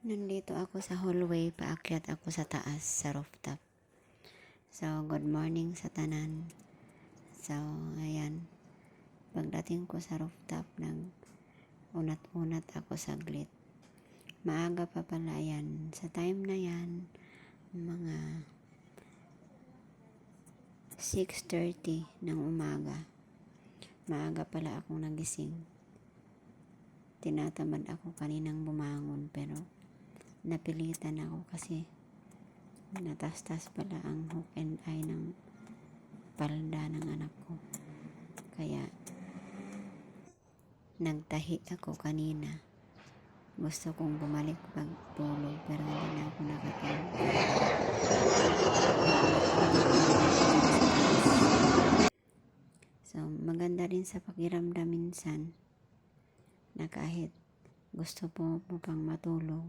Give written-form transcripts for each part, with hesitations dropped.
Nandito ako sa hallway, paakyat ako sa taas, sa rooftop. So, good morning sa tanan. So, ayan. Pagdating ko sa rooftop, unat-unat ako saglit. Maaga pa pala yan. Sa time na yan, mga 6:30 ng umaga. Maaga pala akong nagising. Tinatamad ako kaninang bumangon, pero napilitan ako kasi natastas pala ang hook and eye ng palda ng anak ko. Kaya nagtahi ako kanina. Gusto kong bumalik pagtulog pero hindi na ako nakatulog. So, maganda rin sa pakiramdam minsan na kahit gusto mo pang matulog,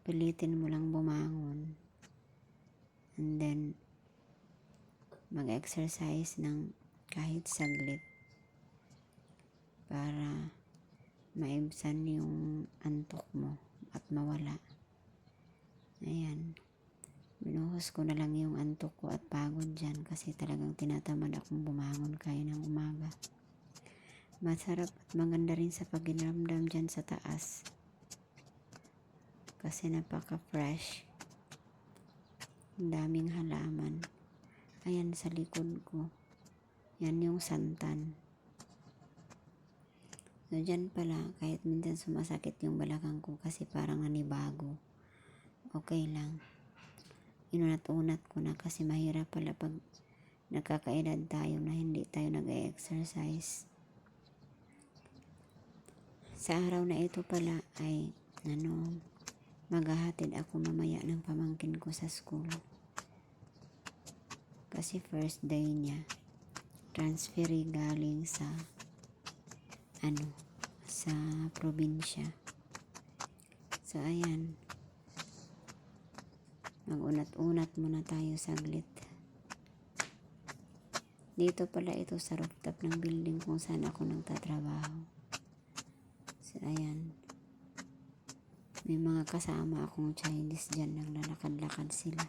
pilitin mo lang bumangon. And then, mag-exercise ng kahit saglit para maibsan yung antok mo at mawala. Ayan. Binuhos ko na lang yung antok ko at pagod dyan kasi talagang tinatamad akong bumangon kaya ng umaga. Masarap at maganda rin sa pakiramdam dyan sa taas kasi napaka-fresh. Daming halaman. Ayan sa likod ko. Yan yung santan. So, dyan pala, kahit minsan sumasakit yung balakang ko kasi parang nanibago. Okay lang. Inunat-unat ko na kasi mahirap pala pag nagkakaedad tayo na hindi tayo nag-exercise. Sa araw na ito pala ay maghahatid ako mamaya ng pamangkin ko sa school. Kasi first day niya. Transferi galing sa sa probinsya. So ayan. Mag-unat-unat muna tayo saglit. Dito pala ito sa rooftop ng building kung saan ako nagtatrabaho. So ayan. May mga kasama akong Chinese dyan, naglalakad-lakad sila.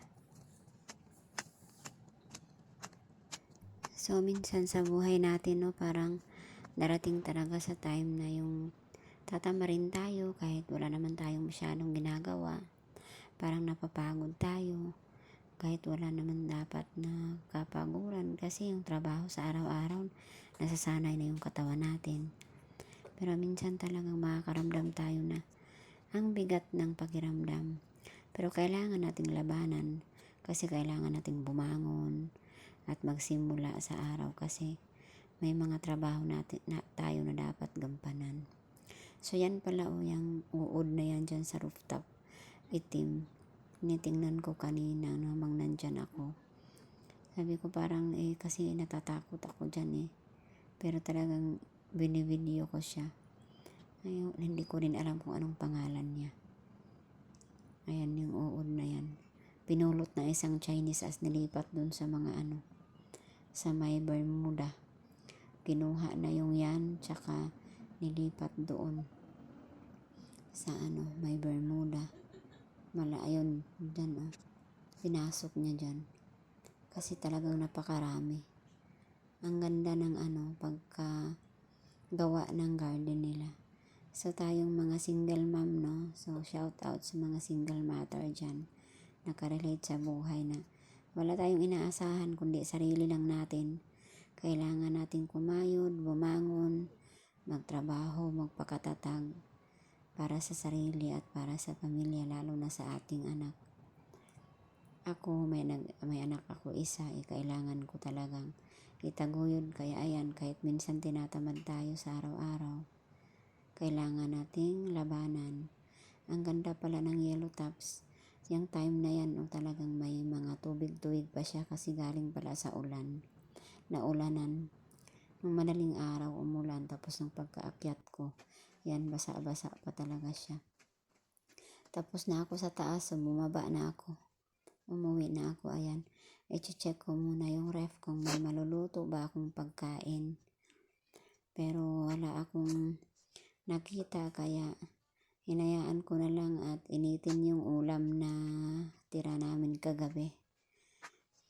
So minsan sa buhay natin, parang darating talaga sa time na yung tatama rin tayo kahit wala naman tayong masyadong ginagawa. Parang napapagod tayo kahit wala naman dapat na kapaguran kasi yung trabaho sa araw-araw nasasanay na yung katawan natin. Pero minsan talagang makakaramdam tayo na ang bigat ng pakiramdam. Pero kailangan nating labanan kasi kailangan nating bumangon at magsimula sa araw kasi may mga trabaho tayo na dapat gampanan. So yan pala yung uod na yan dyan sa rooftop. Itim. Nitingnan ko kanina namang nandyan ako. Sabi ko parang kasi natatakot ako dyan Pero talagang binivideo ko siya. Ayun, hindi ko rin alam kung anong pangalan niya. Ayan yung uod na yan. Pinulot na isang Chinese as nilipat dun sa mga sa may Bermuda. Kinuha na yung yan tsaka nilipat doon sa may Bermuda. Ayun, dyan pinasok niya dyan. Kasi talagang napakarami. Ang ganda ng pagka gawa ng garden nila. So tayong mga single mom, so shout out sa mga single mother dyan. Nakarelate sa buhay na wala tayong inaasahan kundi sarili lang natin. Kailangan nating kumayod, bumangon, magtrabaho, magpakatatag para sa sarili at para sa pamilya, lalo na sa ating anak. Ako, may anak ako isa, kailangan ko talagang itaguyod. Kaya ayan, kahit minsan tinatamad tayo sa araw-araw, kailangan nating labanan. Ang ganda pala ng yellow tops. Yung time na yan, talagang may mga tubig-tubig pa siya kasi galing pala sa ulan. Naulanan. Nung madaling araw, umulan. Tapos nung pagkaakyat ko, yan, basa-basa pa talaga siya. Tapos na ako sa taas, so bumaba na ako. Umuwi na ako, ayan. I-check ko muna yung ref kung may maluluto ba akong pagkain. Pero wala akong nakita kaya hinayaan ko na lang at initin yung ulam na tira namin kagabi.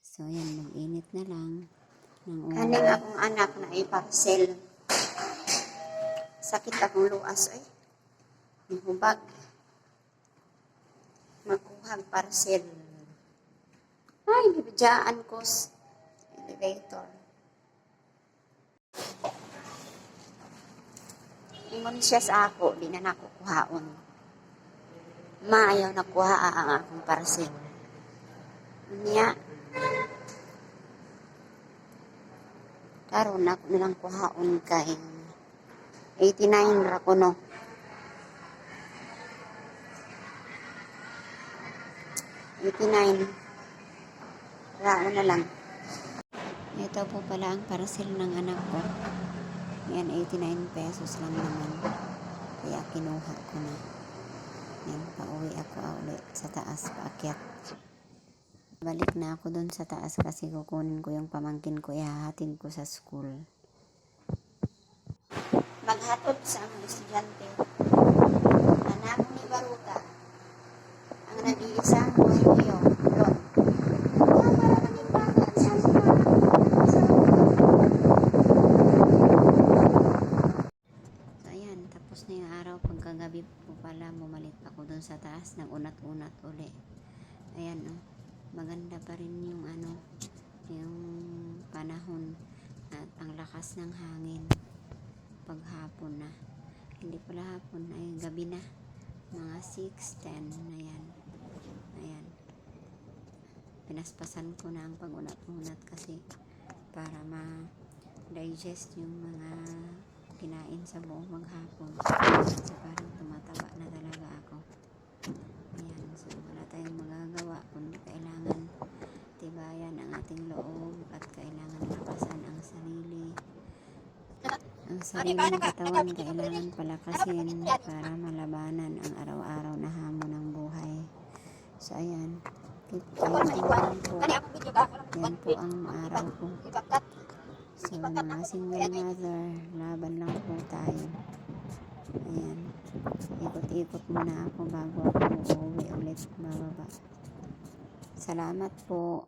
So yan, mag-init na lang ng ulam. Kaning akong anak na i-parcel. Sakit akong luas ay. Hubag. Makuhag parcel. Ay, bibidjaan ko sa elevator. Ingon siya sa ako, di na nakukuhaon. Maayaw nakuha ang akong parcel. Niya, karon ako nilang kuhaon kay 89 ra ko no. 89 rao na lang. Ito po pala ang parcel ng anak ko. Yan, 89 pesos lang naman. Kaya kinuha ko na. Yan, pauwi ako ulit sa taas, paakyat. Balik na ako dun sa taas kasi kukunin ko yung pamangkin ko, ihahatid ko sa school. Maghatod sa mga estudyante. Anak ni Baruta. Ang nag-iisang Mario. Lon. So ayan, tapos na yung araw. Pagkagabi po pala, bumalik ako dun sa taas ng unat-unat uli. Ayan, oh, maganda pa rin yung yung panahon at ang lakas ng hangin paghapon na. Hindi pala hapon, ay gabi na. Mga 6:10 na yan. Ayan. Pinaspasan ko na ang pag-unat-unat kasi para ma-digest yung mga kinain sa buong maghapon. So parang tumataba na talaga ako. Ayan. So wala tayong magagawa kundi kailangan tibayan ang ating loob at kailangan lakasan ang sarili. Ang sariling katawan kailangan palakasin para malabanan ang araw-araw na hamon ng buhay. So ayan, keep fighting lang po. Yan po ang araw ko. So mga single mother, laban lang po tayo. Ayan, ikot-ikot muna ako bago ako uuwi ulit bababa. Salamat po.